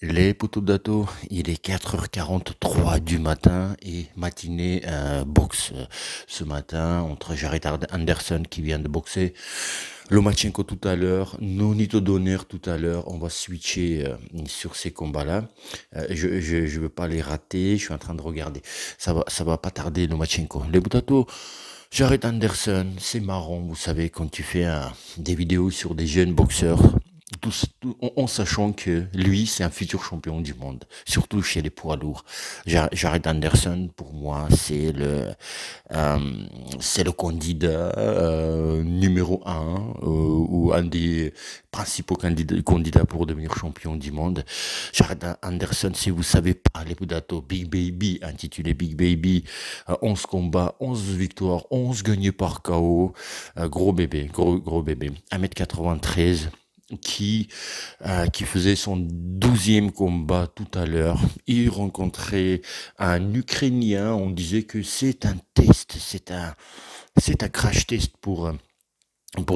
Les poteaux d'Ato, il est 4h43 du matin et matinée boxe ce matin entre Jared Anderson qui vient de boxer, Lomachenko tout à l'heure, Nonito Donner tout à l'heure. On va switcher sur ces combats-là. Je veux pas les rater, je suis en train de regarder. Ça va pas tarder Lomachenko. Les poteaux, Jared Anderson, c'est marrant, vous savez, quand tu fais des vidéos sur des jeunes boxeurs, en sachant que lui, c'est un futur champion du monde, surtout chez les poids lourds. Jared Anderson, pour moi, euh, c'est le candidat numéro un ou un des principaux candidats pour devenir champion du monde. Jared Anderson, si vous savez pas, les Budato, Big Baby, intitulé Big Baby, 11 combats, 11 victoires, 11 gagnés par KO, gros bébé, gros bébé, 1m93 qui faisait son 12e combat tout à l'heure. Il rencontrait un Ukrainien. On disait que c'est un test, c'est un crash test pour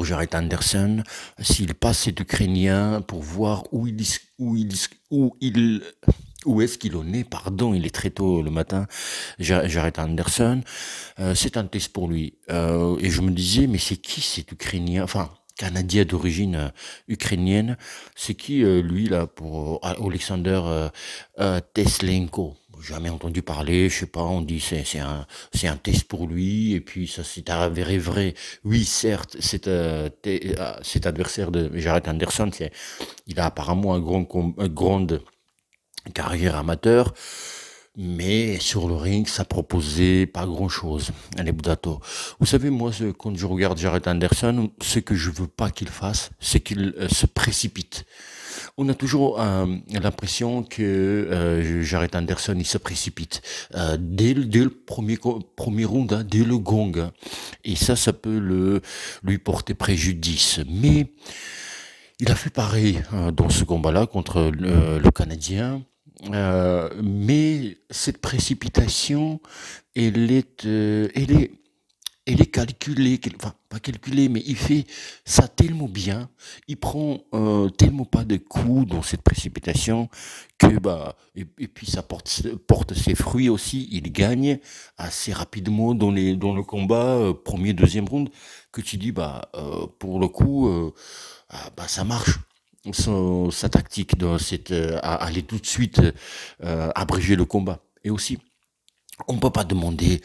Jared Anderson. S'il passe cet Ukrainien pour voir où est-ce qu'il en est, pardon, il est très tôt le matin, Jared Anderson, c'est un test pour lui. Et je me disais, mais c'est qui cet Ukrainien, enfin, Canadien d'origine ukrainienne, c'est qui lui là pour Alexander Teslenko? Jamais entendu parler, je sais pas, on dit c'est un test pour lui et puis ça s'est avéré vrai. Oui, certes, cet adversaire de Jared Anderson, il a apparemment une grande carrière amateur, mais sur le ring, ça proposait pas grand-chose, les Budato. Vous savez, moi, quand je regarde Jared Anderson, ce que je veux pas qu'il fasse, c'est qu'il se précipite. On a toujours l'impression que Jared Anderson, il se précipite dès le premier round, hein, dès le gong. Hein. Et ça peut lui porter préjudice. Mais il a fait pareil dans ce combat-là contre le Canadien. Mais cette précipitation, elle est calculée, enfin pas calculée, mais il fait ça tellement bien, il prend tellement pas de coups dans cette précipitation que et puis ça porte ses fruits aussi. Il gagne assez rapidement dans le combat premier deuxième round que tu dis pour le coup ça marche. Sa tactique dans aller tout de suite abréger le combat. Et aussi, on ne peut pas demander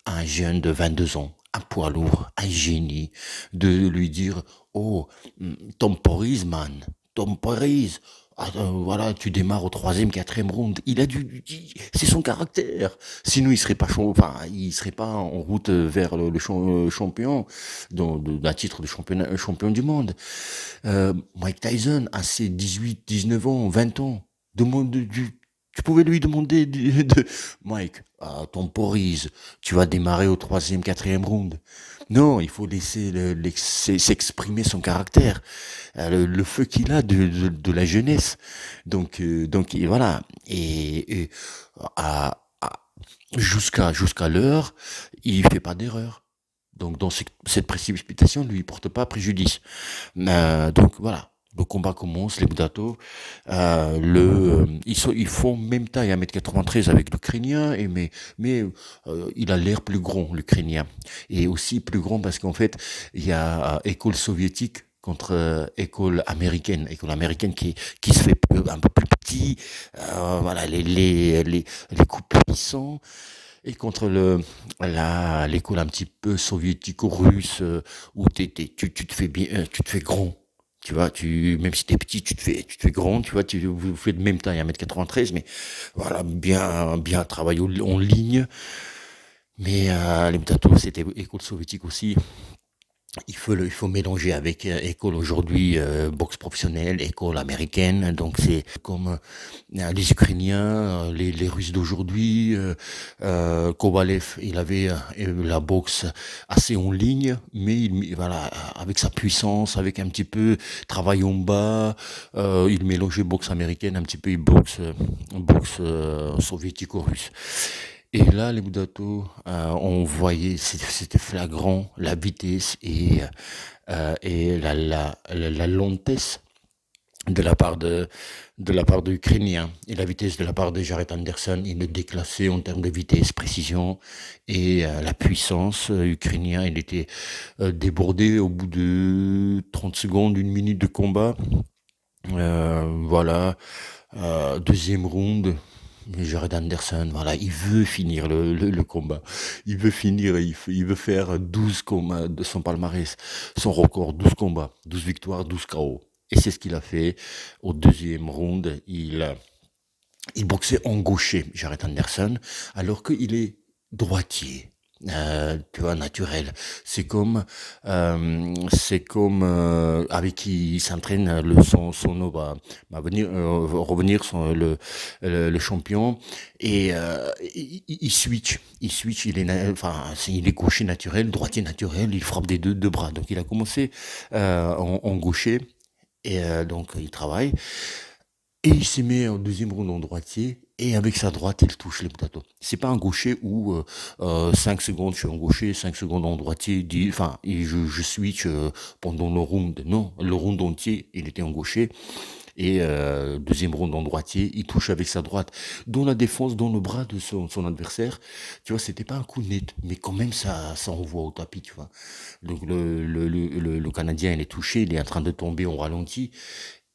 à un jeune de 22 ans, un poids lourd, un génie, de lui dire, oh, temporise, man, temporise. Voilà, tu démarres au troisième, quatrième round. C'est son caractère. Sinon, il serait pas il serait pas en route vers le champion, d'un titre de champion du monde. Mike Tyson, à ses 18, 19 ans, 20 ans, tu pouvais lui demander Mike, temporise, tu vas démarrer au troisième, quatrième round. Non, il faut laisser s'exprimer son caractère, le feu qu'il a de la jeunesse. Donc et voilà. Et jusqu'à l'heure, il fait pas d'erreur. Donc dans cette précipitation ne lui porte pas préjudice. Donc voilà. Le combat commence, les Budato, ils font même taille 1m93 avec l'Ukrainien, il a l'air plus grand, l'Ukrainien. Et aussi plus grand parce qu'en fait, il y a école soviétique contre école américaine qui se fait un peu plus petit, voilà, les coups puissants, et contre l'école un petit peu soviético-russe où tu te fais bien, tu te fais grand. Tu vois, même si t'es petit, tu te fais grand, tu vois, vous faites de même taille, 1m93, mais voilà, bien travaillé en ligne. Mais les Mutato, c'était école soviétique aussi. Il faut mélanger avec école aujourd'hui, boxe professionnelle, école américaine. Donc c'est comme les Ukrainiens, les Russes d'aujourd'hui. Kovalev, il avait la boxe assez en ligne, mais voilà, avec sa puissance, avec un petit peu travail en bas, il mélangeait boxe américaine, un petit peu boxe soviético-russe. Et là, les Budato, on voyait, c'était flagrant, la vitesse et la lentesse de la part de la part de l'Ukrainien. Et la vitesse de la part de Jared Anderson, il est déclassé en termes de vitesse, précision et la puissance ukrainien. Il était débordé au bout de 30 secondes, une minute de combat. Voilà, deuxième round. Jared Anderson, voilà, il veut finir le combat. Il veut finir, il veut faire 12 combats de son palmarès, son record, 12 combats, 12 victoires, 12 KO. Et c'est ce qu'il a fait au deuxième round. Il boxait en gaucher, Jared Anderson, alors qu'il est droitier. Tu vois, naturel. Avec qui il s'entraîne, son va venir revenir le champion et il switch, il est gaucher naturel, droitier naturel, il frappe des deux bras. Donc il a commencé en gaucher et donc il travaille. Et il se met en deuxième round en droitier, et avec sa droite, il touche les poteaux. C'est pas un gaucher où 5 secondes je suis en gaucher, 5 secondes en droitier, je switch pendant le round. Non, le round entier, il était en gaucher, et deuxième round en droitier, il touche avec sa droite, dans la défense, dans le bras de son adversaire. Tu vois, c'était pas un coup net, mais quand même, ça envoie au tapis, tu vois. Donc le Canadien, il est touché, il est en train de tomber en ralenti,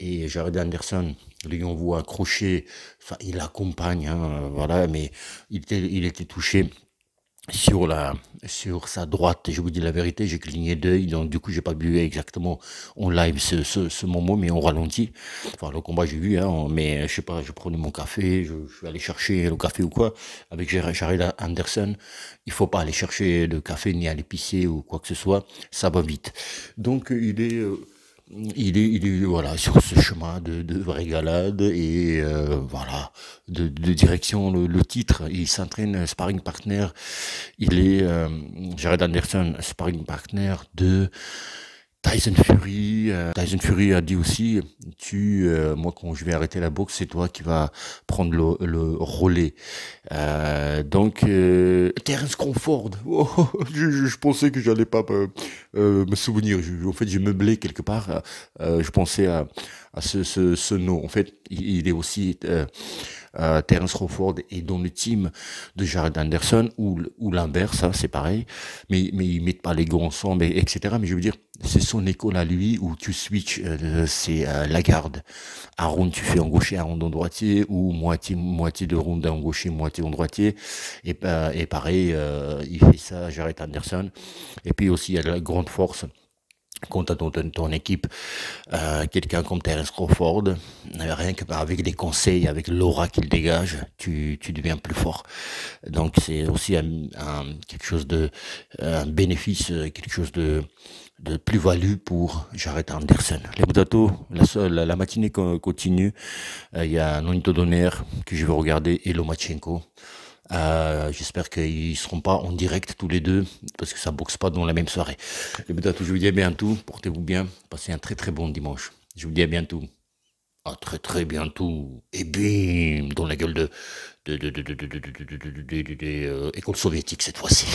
et Jared Anderson lui envoie un crochet, enfin, il l'accompagne, hein, voilà, mais il était touché sur sur sa droite. Et je vous dis la vérité, j'ai cligné d'œil, donc du coup, j'ai pas vu exactement en live ce moment, mais on ralentit. Enfin, le combat, j'ai vu, hein, mais je sais pas, je prenais mon café, je suis allé chercher le café ou quoi. Avec Jared Anderson, il faut pas aller chercher de café ni aller pisser ou quoi que ce soit, ça va vite. Donc, il est voilà sur ce chemin de régalade et voilà de direction le titre. Il s'entraîne sparring partner. Il est Jared Anderson sparring partner de Tyson Fury. Tyson Fury a dit aussi, moi quand je vais arrêter la boxe, c'est toi qui vas prendre le relais. Terence Crawford. Oh, je pensais que j'allais pas me souvenir. En fait, j'ai meublé quelque part. Je pensais à ce nom. En fait, il est aussi Terence Crawford est dans le team de Jared Anderson ou l'inverse, hein, c'est pareil. Mais ils mettent pas les gants ensemble, etc. Mais je veux dire, c'est son école à lui où tu switches, c'est la garde. Un round tu fais en gaucher, un round en droitier, ou moitié de round en gaucher, moitié en droitier. Et pareil, il fait ça, Jared Anderson. Et puis aussi, il y a la grande force quand tu as ton équipe, quelqu'un comme Terence Crawford, rien que avec des conseils, avec l'aura qu'il dégage, tu deviens plus fort. Donc c'est aussi quelque chose un bénéfice, quelque chose de plus-value pour Jared Anderson. Les Budato, la matinée continue. Il y a Nonito Donner que je vais regarder et Lomachenko. J'espère qu'ils seront pas en direct tous les deux parce que ça boxe pas dans la même soirée. Les Budato, je vous dis à bientôt. Portez-vous bien. Passez un très très bon dimanche. Je vous dis à bientôt. À très très bientôt. Et bim, dans la gueule des écoles soviétiques cette fois-ci.